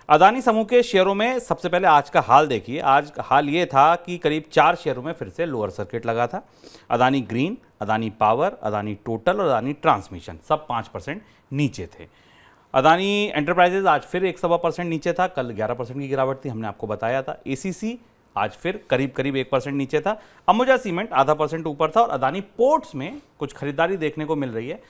अदानी समूह के शेयरों में सबसे पहले आज का हाल देखिए। आज का हाल ये था कि करीब 4 शेयरों में फिर से लोअर सर्किट लगा था। Adani green, Adani power, Adani total और अदानी ट्रांसमिशन सब 5% नीचे थे। अदानी एंटरप्राइजेज आज फिर 1.25% नीचे था, कल 11% की गिरावट थी, हमने आपको बताया था। एसीसी आज फिर करीब 1% नीचे था। अंबुजा सीमेंट आधा % ऊपर था और अदानी पोर्ट्स में कुछ खरीदारी देखने को मिल रही है।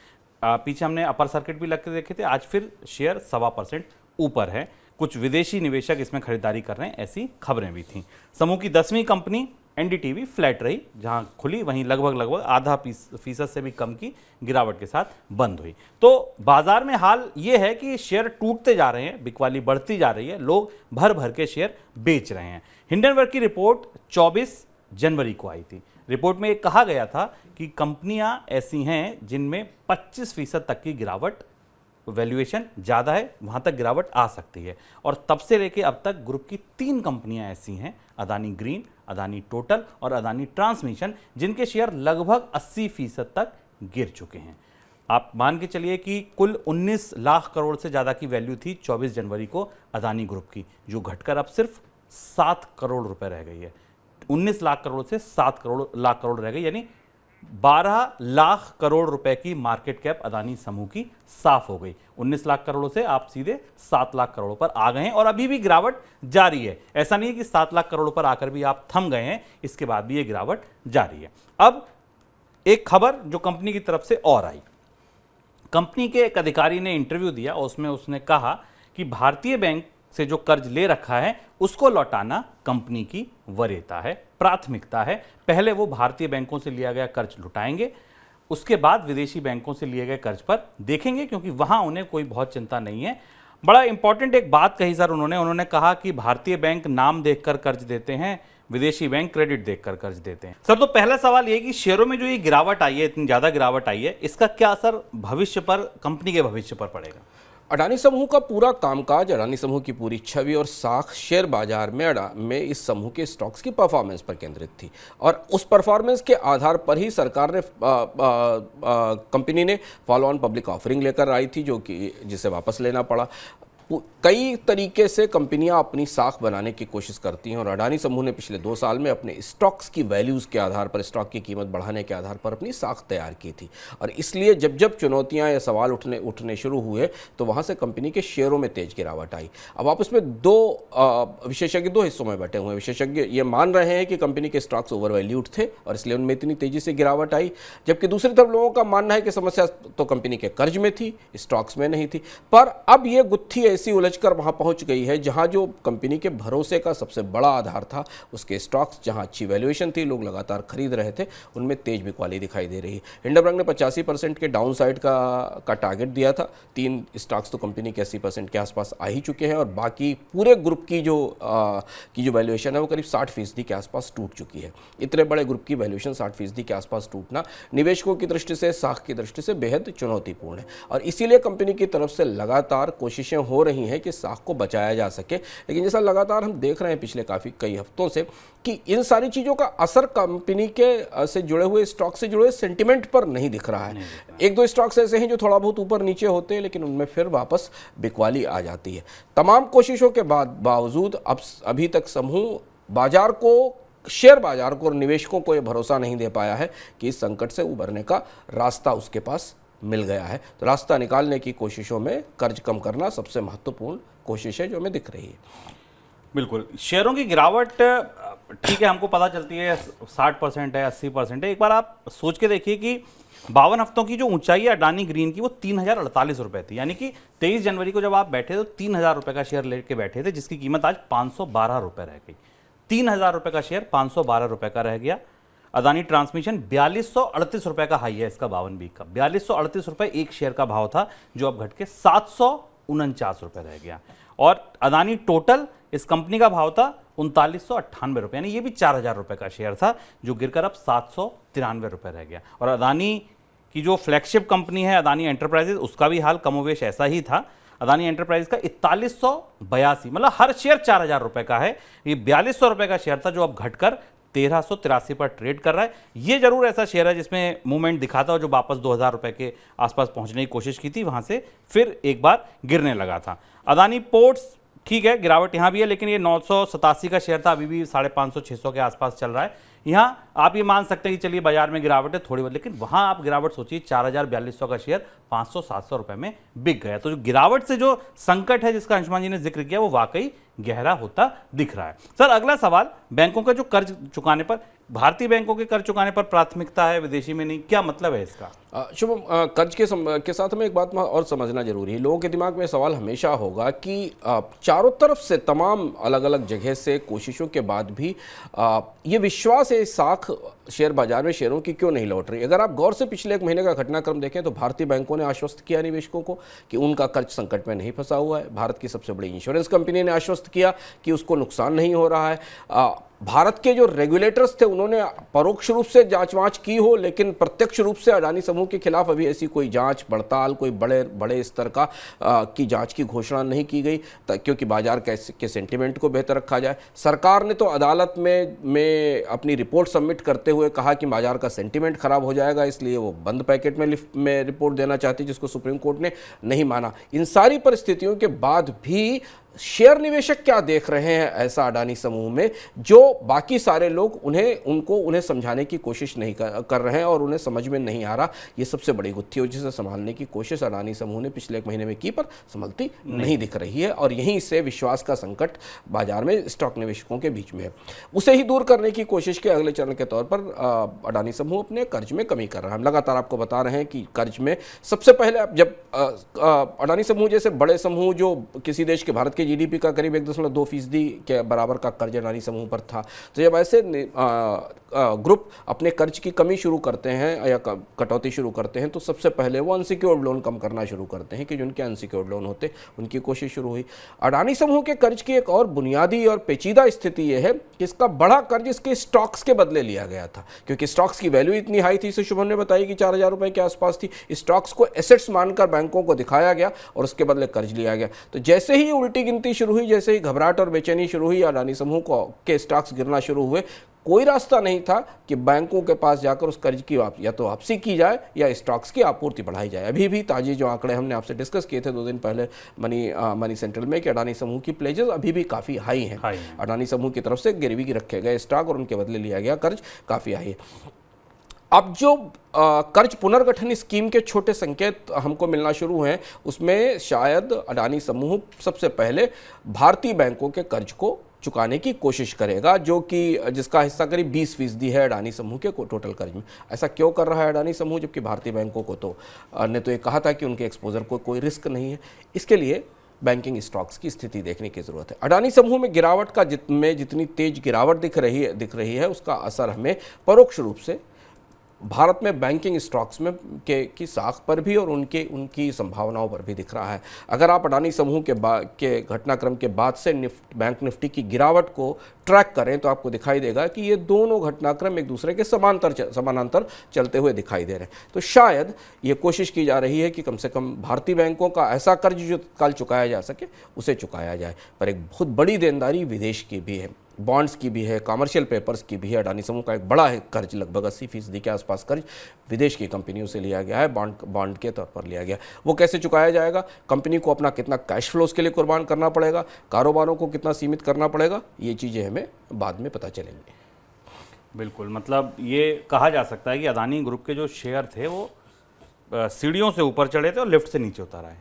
पीछे हमने अपर सर्किट भी लग के देखे थे, आज फिर शेयर 1.25% ऊपर है। कुछ विदेशी निवेशक इसमें खरीदारी कर रहे हैं, ऐसी खबरें भी थीं। समूह की 10वीं कंपनी एनडीटीवी फ्लैट रही, जहां खुली वहीं लगभग आधा फीसद से भी कम की गिरावट के साथ बंद हुई। तो बाजार में हाल ये है कि शेयर टूटते जा रहे हैं, बिकवाली बढ़ती जा रही है, लोग भर भर के शेयर बेच रहे हैं। हिंडनबर्ग की रिपोर्ट 24 जनवरी को आई थी। रिपोर्ट में एक कहा गया था कि कंपनियां ऐसी हैं जिनमें 25% तक की गिरावट, वैल्यूएशन ज़्यादा है, वहाँ तक गिरावट आ सकती है। और तब से लेके अब तक ग्रुप की 3 कंपनियां ऐसी हैं, अदानी ग्रीन, अदानी टोटल और अदानी ट्रांसमिशन, जिनके शेयर लगभग 80% तक गिर चुके हैं। आप मान के चलिए कि कुल 19 लाख करोड़ से ज़्यादा की वैल्यू थी 24 जनवरी को अदानी ग्रुप की, जो घटकर अब सिर्फ 7 करोड़ रुपए रह गई है। 19 लाख करोड़ से 7 लाख करोड़ रह गई, यानी 12 लाख करोड़ रुपए की मार्केट कैप अदानी समूह की साफ हो गई। 19 लाख करोड़ से आप सीधे 7 लाख करोड़ पर आ गए हैं और अभी भी गिरावट जारी है। ऐसा नहीं है कि 7 लाख करोड़ पर आकर भी आप थम गए हैं, इसके बाद भी ये गिरावट जारी है। अब एक खबर जो कंपनी की तरफ से और आई। कंपनी के एक अधिकारी ने इंटरव्यू दिया और उसमें उसने कहा कि भारतीय बैंक से जो कर्ज ले रखा है उसको लौटाना कंपनी की वरीयता है, प्राथमिकता है। पहले वो भारतीय बैंकों से लिया गया कर्ज लौटाएंगे, उसके बाद विदेशी बैंकों से लिए गए कर्ज पर देखेंगे, क्योंकि वहां उन्हें कोई बहुत चिंता नहीं है। बड़ा इंपॉर्टेंट एक बात कही सर उन्होंने कहा कि भारतीय बैंक नाम देखकर कर्ज देते हैं, विदेशी बैंक क्रेडिट देखकर कर्ज देते हैं। सर, तो पहला सवाल ये कि शेयरों में जो ये गिरावट आई है, इतनी ज्यादा गिरावट आई है, इसका क्या असर भविष्य पर, कंपनी के भविष्य पर पड़ेगा? अडानी समूह का पूरा कामकाज, अडानी समूह की पूरी छवि और साख शेयर बाजार में इस समूह के स्टॉक्स की परफॉर्मेंस पर केंद्रित थी और उस परफॉर्मेंस के आधार पर ही सरकार ने कंपनी ने फॉलो ऑन पब्लिक ऑफरिंग लेकर आई थी, जो कि जिसे वापस लेना पड़ा। कई तरीके से कंपनियां अपनी साख बनाने की कोशिश करती हैं और अडानी समूह ने पिछले 2 साल में अपने स्टॉक्स की वैल्यूज़ के आधार पर, स्टॉक की कीमत बढ़ाने के आधार पर अपनी साख तैयार की थी। और इसलिए जब जब चुनौतियां या सवाल उठने शुरू हुए तो वहां से कंपनी के शेयरों में तेज गिरावट आई। अब आप उसमें विशेषज्ञ 2 हिस्सों में बैठे हुए हैं। विशेषज्ञ ये मान रहे हैं कि कंपनी के स्टॉक्स ओवर वैल्यूड थे और इसलिए उनमें इतनी तेजी से गिरावट आई, जबकि दूसरी तरफ लोगों का मानना है कि समस्या तो कंपनी के कर्ज में थी, स्टॉक्स में नहीं थी। पर अब ये गुत्थी ऐसी उलझकर वहां पहुंच गई है जहां जो कंपनी के भरोसे का सबसे बड़ा आधार था, उसके स्टॉक्स जहां अच्छी वैल्यूएशन थी, लोग लगातार खरीद रहे थे, उनमें तेज बिकवाली दिखाई दे रही है। हिंडनबर्ग ने 85% के डाउन साइड का टारगेट दिया था। 3 स्टॉक्स तो कंपनी के 80% के आसपास आ ही चुके हैं और बाकी पूरे ग्रुप की जो वैल्यूएशन है वो करीब 60% के आसपास टूट चुकी है। इतने बड़े ग्रुप की वैल्यूएशन 60% के आसपास टूटना निवेशकों की दृष्टि से, साख की दृष्टि से बेहद चुनौतीपूर्ण है और इसीलिए कंपनी की तरफ से लगातार कोशिशें हो रही हैं कि साख को बचाया जा सके। लेकिन जैसा लगातार हम देख रहे हैं पिछले कई हफ्तों से कि इन सारी चीज़ों का असर कंपनी के से जुड़े हुए स्टॉक से जुड़े सेंटिमेंट पर नहीं दिख रहा है। 1-2 स्टॉक्स ऐसे हैं जो थोड़ा बहुत ऊपर नीचे होते हैं, लेकिन उनमें फिर वापस बिकवाली आ जाती है। तमाम कोशिशों के बावजूद अभी तक समूह बाजार को, शेयर बाजार को और निवेशकों को यह भरोसा नहीं दे पाया है कि इस संकट से उबरने का रास्ता उसके पास मिल गया है। तो रास्ता निकालने की कोशिशों में कर्ज कम करना सबसे महत्वपूर्ण कोशिश है जो हमें दिख रही है। बिल्कुल, शेयरों की गिरावट ठीक है, हमको पता चलती है 60% है, 80% है। एक बार आप सोच के देखिए कि 52 हफ्तों की जो ऊंचाई है अडानी ग्रीन की, वो 3048 रुपए थी। यानी कि 23 जनवरी को जब आप बैठे तो 3000 रुपए का शेयर लेके बैठे थे, जिसकी कीमत आज 512 रुपए रह गई। 3000 रुपए का शेयर 512 रुपए का रह गया। अदानी ट्रांसमिशन 4238 रुपए का हाई है इसका 52 वीक का। 4238 रुपए एक शेयर का भाव था, जो अब घट के 749 रुपए रह गया। और अदानी टोटल, इस कंपनी का भाव था 3998 रुपए, यानी ये भी 4000 रुपए का शेयर था, जो गिरकर अब 793 रुपए रह गया। और अदानी की जो फ्लैगशिप कंपनी है अदानी एंटरप्राइजेज, उसका भी हाल कमोवेश ऐसा ही था। अदानी एंटरप्राइज का 4182, मतलब हर शेयर 4000 रुपए का है। ये 4200 रुपए का शेयर था, जो अब घटकर 1383 पर ट्रेड कर रहा है। ये जरूर ऐसा शेयर है जिसमें मूवमेंट दिखाता हो, जो वापस 2000 रुपए के आसपास पहुंचने की कोशिश की थी, वहां से फिर एक बार गिरने लगा था। अदानी पोर्ट्स ठीक है, गिरावट यहाँ भी है, लेकिन ये 987 का शेयर था, अभी भी 550-600 के आसपास चल रहा है। यहाँ आप ये मान सकते हैं कि चलिए बाजार में गिरावट है थोड़ी बहुत, लेकिन वहां आप गिरावट सोचिए, 4000-4200 का शेयर 500-700 रुपए में बिक गया। तो जो गिरावट से जो संकट है जिसका अंशुमान जी ने जिक्र किया, वो वाकई गहरा होता दिख रहा है। सर, अगला सवाल, बैंकों का जो कर्ज चुकाने पर, भारतीय बैंकों के कर्ज चुकाने पर प्राथमिकता है, विदेशी में नहीं, क्या मतलब है इसका? शुभम, कर्ज के साथ हमें एक बात और समझना जरूरी है। लोगों के दिमाग में सवाल हमेशा होगा कि चारों तरफ से तमाम अलग अलग जगह से कोशिशों के बाद भी ये विश्वास है साख शेयर बाजार में शेयरों की क्यों नहीं लौट रही। अगर आप गौर से पिछले एक महीने का घटनाक्रम देखें तो भारतीय बैंकों ने आश्वस्त किया निवेशकों को कि उनका कर्ज संकट में नहीं फंसा हुआ है। भारत की सबसे बड़ी इंश्योरेंस कंपनी ने आश्वस्त किया कि उसको नुकसान नहीं हो रहा है। भारत के जो रेगुलेटर्स थे उन्होंने परोक्ष रूप से जांच वाँच की हो, लेकिन प्रत्यक्ष रूप से अडानी समूह के खिलाफ अभी ऐसी कोई जांच पड़ताल, कोई बड़े स्तर का की जांच की घोषणा नहीं की गई, क्योंकि बाजार के सेंटिमेंट को बेहतर रखा जाए। सरकार ने तो अदालत में अपनी रिपोर्ट सबमिट करते हुए कहा कि बाजार का सेंटिमेंट खराब हो जाएगा, इसलिए वो बंद पैकेट में रिपोर्ट देना चाहती, जिसको सुप्रीम कोर्ट ने नहीं माना। इन सारी परिस्थितियों के बाद भी शेयर निवेशक क्या देख रहे हैं ऐसा अडानी समूह में, जो बाकी सारे लोग उन्हें समझाने की कोशिश नहीं कर रहे हैं और उन्हें समझ में नहीं आ रहा। ये सबसे बड़ी गुत्थी हो जिसे संभालने की कोशिश अडानी समूह ने पिछले एक महीने में की, पर संभलती नहीं दिख रही है, और यहीं से विश्वास का संकट बाजार में स्टॉक निवेशकों के बीच में है। उसे ही दूर करने की कोशिश के अगले चरण के तौर पर अडानी समूह अपने कर्ज में कमी कर रहा है। हम लगातार आपको बता रहे हैं कि कर्ज में सबसे पहले जब अडानी समूह जैसे बड़े समूह जो किसी देश के, भारत के जीडीपी का करीब 1.2% के बराबर का कर्ज अडानी समूह पर था, तो जब ऐसे ग्रुप अपने कर्ज की कमी शुरू करते हैं या कटौती शुरू करते हैं, तो सबसे पहले वो अनसिक्योर्ड लोन कम करना शुरू करते हैं, कि जिनके अनसिक्योर्ड लोन होते उनकी कोशिश शुरू हुई। अडानी समूह के कर्ज की एक और बुनियादी और पेचीदा स्थिति यह है कि इसका बड़ा कर्ज इसके स्टॉक्स के बदले लिया गया था, क्योंकि स्टॉक्स की वैल्यू इतनी हाई थी, इसे शुभम ने बताई कि 4000 रुपए के आसपास थी। स्टॉक्स को एसेट्स मानकर बैंकों को दिखाया गया और उसके बदले कर्ज लिया गया। तो जैसे ही उल्टी गिनती शुरू हुई, जैसे ही घबराहट और बेचैनी शुरू हुई, अडानी समूह के स्टॉक्स गिरना शुरू हुए, कोई रास्ता नहीं था कि बैंकों के पास जाकर उस कर्ज की या तो वापसी की जाए या स्टॉक्स की आपूर्ति बढ़ाई जाए। अभी भी ताजी जो आंकड़े हमने आपसे डिस्कस किए थे 2 दिन पहले मनी सेंट्रल में, कि अडानी समूह की प्लेजेस अभी भी काफ़ी हाई हैं। अडानी समूह की तरफ से गिरवी रखे गए स्टॉक और उनके बदले लिया गया कर्ज काफ़ी हाई है। अब जो कर्ज पुनर्गठन स्कीम के छोटे संकेत हमको मिलना शुरू हैं, उसमें शायद अडानी समूह सबसे पहले भारतीय बैंकों के कर्ज को चुकाने की कोशिश करेगा, जो कि जिसका हिस्सा करीब 20% है अडानी समूह के टोटल कर्ज में। ऐसा क्यों कर रहा है अडानी समूह, जबकि भारतीय बैंकों को ने तो ये कहा था कि उनके एक्सपोजर को कोई रिस्क नहीं है। इसके लिए बैंकिंग स्टॉक्स की स्थिति देखने की जरूरत है। अडानी समूह में गिरावट का जितनी तेज गिरावट दिख रही है उसका असर हमें परोक्ष रूप से भारत में बैंकिंग स्टॉक्स में की साख पर भी और उनकी संभावनाओं पर भी दिख रहा है। अगर आप अडानी समूह के घटनाक्रम के बाद से बैंक निफ्टी की गिरावट को ट्रैक करें तो आपको दिखाई देगा कि ये दोनों घटनाक्रम एक दूसरे के समानांतर चलते हुए दिखाई दे रहे हैं। तो शायद ये कोशिश की जा रही है कि कम से कम भारतीय बैंकों का ऐसा कर्ज जो तत्काल चुकाया जा सके उसे चुकाया जाए। पर एक बहुत बड़ी देनदारी विदेश की भी है, बॉन्ड्स की भी है, कमर्शियल पेपर्स की भी है। अडानी समूह का एक बड़ा है कर्ज, लगभग 80% के आसपास कर्ज विदेश की कंपनियों से लिया गया है, बॉन्ड के तौर पर लिया गया। वो कैसे चुकाया जाएगा, कंपनी को अपना कितना कैश फ्लो उसके लिए कुर्बान करना पड़ेगा, कारोबारों को कितना सीमित करना पड़ेगा, ये चीज़ें हमें बाद में पता चलेंगी। बिल्कुल, मतलब ये कहा जा सकता है कि अडानी ग्रुप के जो शेयर थे वो सीढ़ियों से ऊपर चढ़े थे और लिफ्ट से नीचे उतर आए।